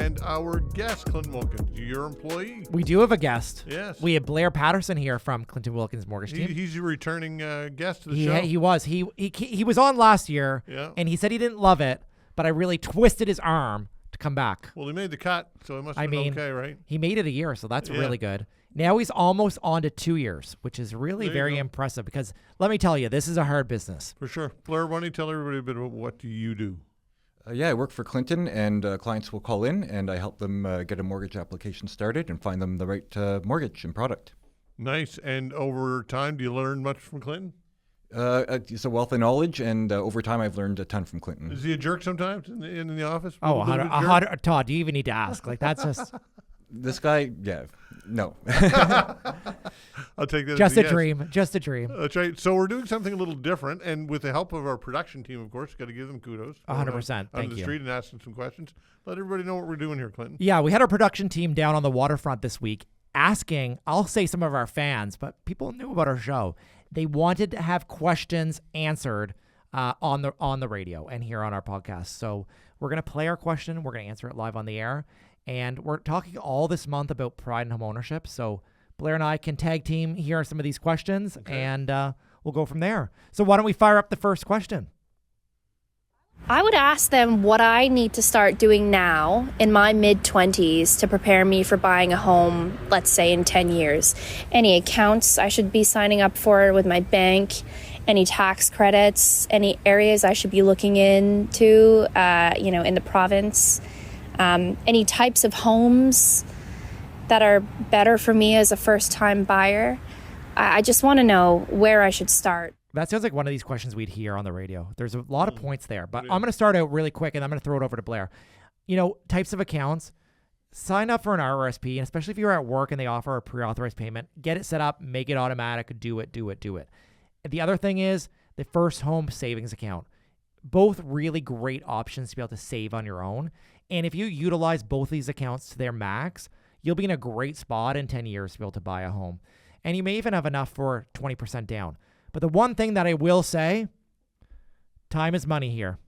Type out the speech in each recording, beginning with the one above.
and our guest, Clinton Wilkins, your employee. We do have a guest. Yes. We have Blair Patterson here from Clinton Wilkins Mortgage Team. He's a returning guest to the show. He was. He was on last year, and he said he didn't love it, but I really twisted his arm to come back. Well, he made the cut, so it must have been okay, right? He made it a year, so that's really good. Now he's almost on to 2 years, which is really very impressive because let me tell you, this is a hard business. For sure. Blair, why don't you tell everybody a bit about what do you do? I work for Clinton, and clients will call in, and I help them get a mortgage application started and find them the right mortgage and product. Nice. And over time, do you learn much from Clinton? It's a wealth of knowledge, and over time, I've learned a ton from Clinton. Is he a jerk sometimes in the office? Todd, do you even need to ask? Like, that's just... This guy, no. I'll take that. Just a dream. Just a dream. That's right. So we're doing something a little different, and with the help of our production team, of course, got to give them kudos. 100%. On the street and asking some questions. Let everybody know what we're doing here, Clinton. Yeah, we had our production team down on the waterfront this week asking, I'll say some of our fans, but people knew about our show. They wanted to have questions answered on the radio and here on our podcast. So we're going to play our question. We're going to answer it live on the air. And we're talking all this month about pride and homeownership. So Blair and I can tag team here are some of these questions, and we'll go from there. So why don't we fire up the first question? I would ask them what I need to start doing now in my mid-20s to prepare me for buying a home, let's say in 10 years. Any accounts I should be signing up for with my bank, any tax credits, any areas I should be looking into, in the province. Any types of homes that are better for me as a first-time buyer. I just want to know where I should start. That sounds like one of these questions we'd hear on the radio. There's a lot of points there, but I'm going to start out really quick, and I'm going to throw it over to Blair. Types of accounts, sign up for an RRSP, and especially if you're at work and they offer a pre-authorized payment, get it set up, make it automatic, do it. And the other thing is the first home savings account. Both really great options to be able to save on your own. And if you utilize both these accounts to their max, you'll be in a great spot in 10 years to be able to buy a home. And you may even have enough for 20% down. But the one thing that I will say, time is money here.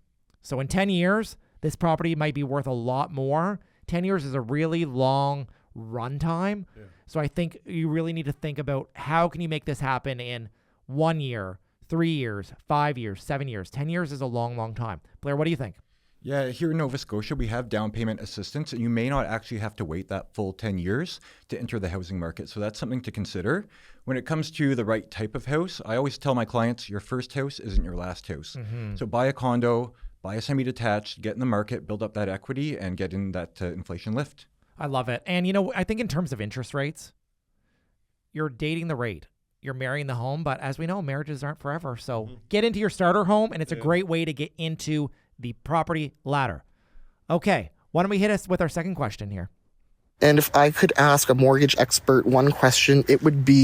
So in 10 years, this property might be worth a lot more. 10 years is a really long run time. Yeah. So I think you really need to think about how can you make this happen in 1 year, 3 years, 5 years, 7 years. 10 years is a long, long time. Blair, what do you think? Yeah, here in Nova Scotia, we have down payment assistance, and you may not actually have to wait that full 10 years to enter the housing market. So that's something to consider. When it comes to the right type of house, I always tell my clients, your first house isn't your last house. Mm-hmm. So buy a condo, buy a semi-detached, get in the market, build up that equity, and get in that inflation lift. I love it. And, I think in terms of interest rates, you're dating the rate. You're marrying the home, but as we know, marriages aren't forever. So get into your starter home, and it's a great way to get into the property ladder. Okay, why don't we hit us with our second question here? And if I could ask a mortgage expert one question, it would be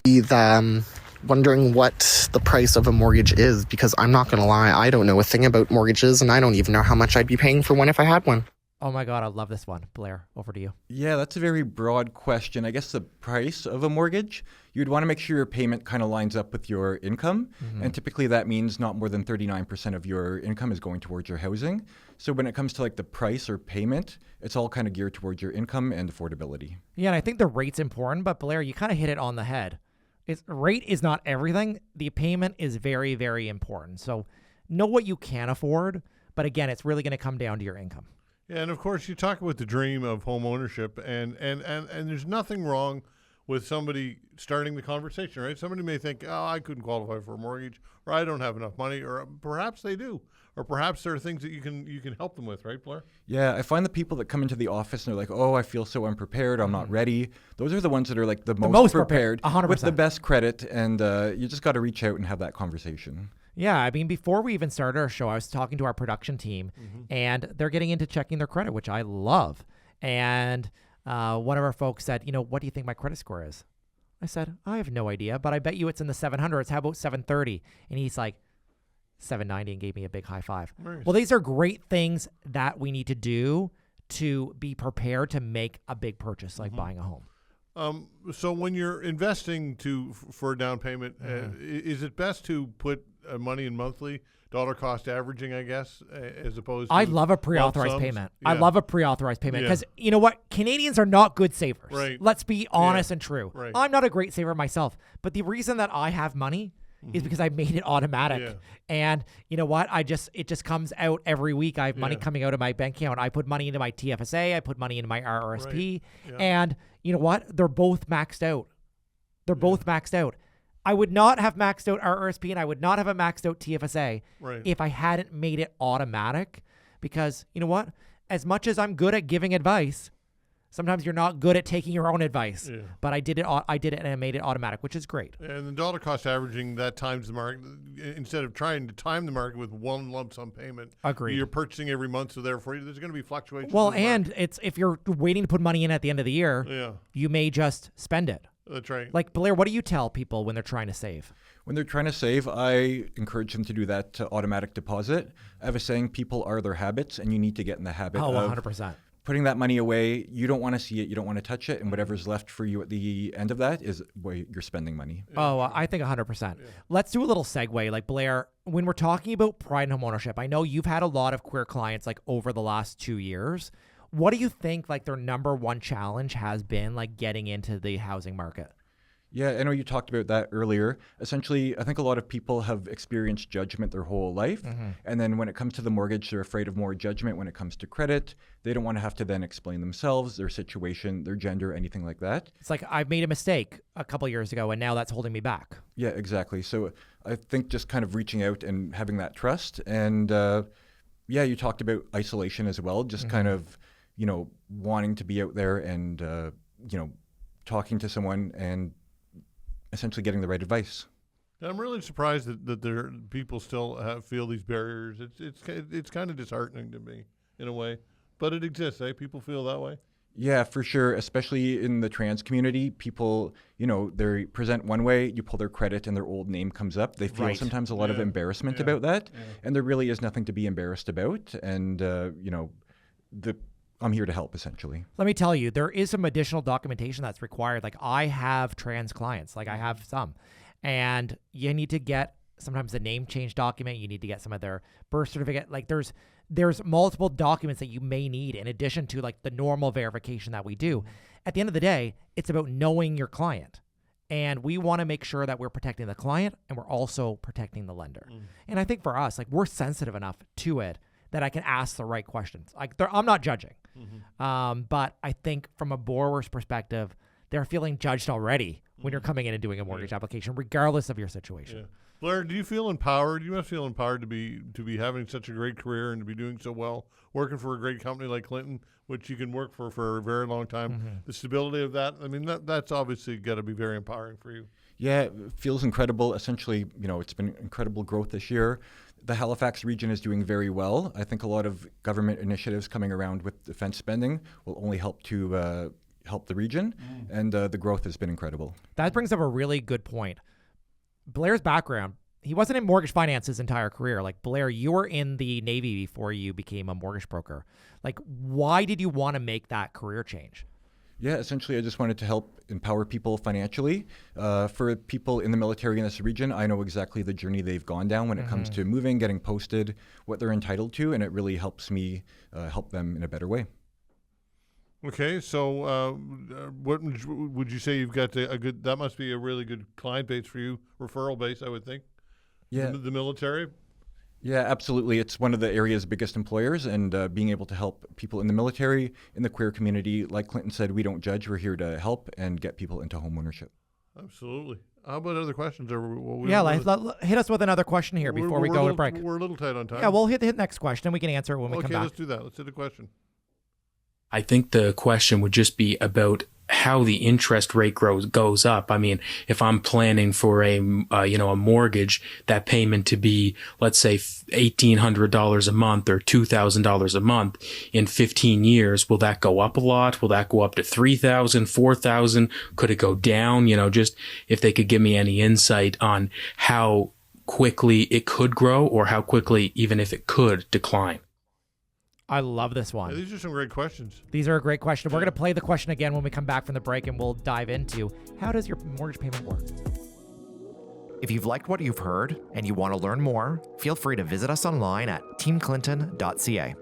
wondering what the price of a mortgage is, because I'm not going to lie, I don't know a thing about mortgages, and I don't even know how much I'd be paying for one if I had one. Oh my God, I love this one. Blair, over to you. Yeah, that's a very broad question. I guess the price of a mortgage, you'd want to make sure your payment kind of lines up with your income. Mm-hmm. And typically that means not more than 39% of your income is going towards your housing. So when it comes to like the price or payment, it's all kind of geared towards your income and affordability. Yeah, and I think the rate's important, but Blair, you kind of hit it on the head. Rate is not everything. The payment is very, very important. So know what you can afford, but again, it's really going to come down to your income. Yeah, and of course, you talk about the dream of home ownership, and there's nothing wrong with somebody starting the conversation, right? Somebody may think, oh, I couldn't qualify for a mortgage, or I don't have enough money, or perhaps they do, or perhaps there are things that you can help them with, right, Blair? Yeah, I find the people that come into the office and they're like, oh, I feel so unprepared, I'm not ready. Those are the ones that are like the most prepared 100%. With the best credit, and you just got to reach out and have that conversation. Yeah, I mean, before we even started our show, I was talking to our production team, and they're getting into checking their credit, which I love. And one of our folks said, what do you think my credit score is? I said, I have no idea, but I bet you it's in the 700s. How about 730? And he's like, 790, and gave me a big high five. Nice. Well, these are great things that we need to do to be prepared to make a big purchase, like buying a home. So when you're investing for a down payment, is it best to put money in monthly, dollar cost averaging, I guess, as opposed to I love a pre-authorized payment. Yeah. I love a pre-authorized payment Yeah. because you know what? Canadians are not good savers. Right. Let's be honest and true. Right. I'm not a great saver myself, but the reason that I have money is because I made it automatic. Yeah. And you know what? It just comes out every week. I have money coming out of my bank account. I put money into my TFSA. I put money into my RRSP. Right. Yeah. And you know what? They're both maxed out. They're both maxed out. I would not have maxed out RRSP and I would not have a maxed out TFSA if I hadn't made it automatic. Because you know what? As much as I'm good at giving advice, sometimes you're not good at taking your own advice. Yeah. But I did it and I made it automatic, which is great. And the dollar cost averaging, that times the market. Instead of trying to time the market with one lump sum payment, agreed. You're purchasing every month, so therefore there's going to be fluctuations. Well, and it's if you're waiting to put money in at the end of the year, you may just spend it. That's right. Like, Blair, what do you tell people when they're trying to save? When they're trying to save, I encourage them to do that automatic deposit. I have a saying, people are their habits, and you need to get in the habit of 100%. Putting that money away. You don't want to see it. You don't want to touch it. And whatever's left for you at the end of that is where you're spending money. I think 100%. Let's do a little segue. Like, Blair, when we're talking about pride in homeownership, I know you've had a lot of queer clients like over the last 2 years. What do you think like their number one challenge has been like getting into the housing market? Yeah, I know you talked about that earlier. Essentially, I think a lot of people have experienced judgment their whole life. And then when it comes to the mortgage, they're afraid of more judgment when it comes to credit. They don't want to have to then explain themselves, their situation, their gender, anything like that. It's like I've made a mistake a couple years ago and now that's holding me back. Yeah, exactly. So I think just kind of reaching out and having that trust. And you talked about isolation as well, just kind of, wanting to be out there and, talking to someone and essentially getting the right advice. I'm really surprised that there people still feel these barriers. It's kind of disheartening to me in a way, but it exists. People feel that way. Yeah, for sure. Especially in the trans community, people, they present one way, you pull their credit and their old name comes up. They feel sometimes a lot of embarrassment about that. Yeah. And there really is nothing to be embarrassed about. And, I'm here to help, essentially. Let me tell you, there is some additional documentation that's required. Like, I have trans clients. Like, I have some. And you need to get sometimes a name change document. You need to get some of their birth certificate. Like, there's multiple documents that you may need in addition to, like, the normal verification that we do. At the end of the day, it's about knowing your client. And we want to make sure that we're protecting the client and we're also protecting the lender. And I think for us, like, we're sensitive enough to it that I can ask the right questions. Like, I'm not judging. But I think from a borrower's perspective, they're feeling judged already when you're coming in and doing a mortgage application, regardless of your situation. Yeah. Blair, do you feel empowered? You must feel empowered to be having such a great career and to be doing so well, working for a great company like Clinton, which you can work for a very long time. The stability of that, I mean, that's obviously got to be very empowering for you. Yeah, it feels incredible. Essentially, it's been incredible growth this year. The Halifax region is doing very well. I think a lot of government initiatives coming around with defense spending will only help to help the region, and the growth has been incredible. That brings up a really good point. Blair's background, he wasn't in mortgage finance his entire career. Like, Blair, you were in the Navy before you became a mortgage broker. Like, why did you want to make that career change? Yeah, essentially, I just wanted to help empower people financially. For people in the military in this region, I know exactly the journey they've gone down when it comes to moving, getting posted, what they're entitled to, and it really helps me help them in a better way. Okay, so what would you say you've got a good? That must be a really good client base for you, referral base, I would think. Yeah, the military. Yeah, absolutely. It's one of the area's biggest employers, and being able to help people in the military, in the queer community, like Clinton said, we don't judge. We're here to help and get people into homeownership. Absolutely. How about other questions? Hit us with another question here before we go to break. We're a little tight on time. Yeah, we'll hit the next question, and we can answer it when we come back. Okay, let's do that. Let's hit the question. I think the question would just be about how the interest rate goes up. I mean, if I'm planning for a mortgage, that payment to be, let's say, $1,800 a month or $2,000 a month in 15 years, will that go up a lot? Will that go up to $3,000, $4,000? Could it go down? Just if they could give me any insight on how quickly it could grow or how quickly, even if it could, decline. I love this one. Yeah, these are some great questions. These are a great question. We're going to play the question again when we come back from the break, and we'll dive into how does your mortgage payment work? If you've liked what you've heard and you want to learn more, feel free to visit us online at teamclinton.ca.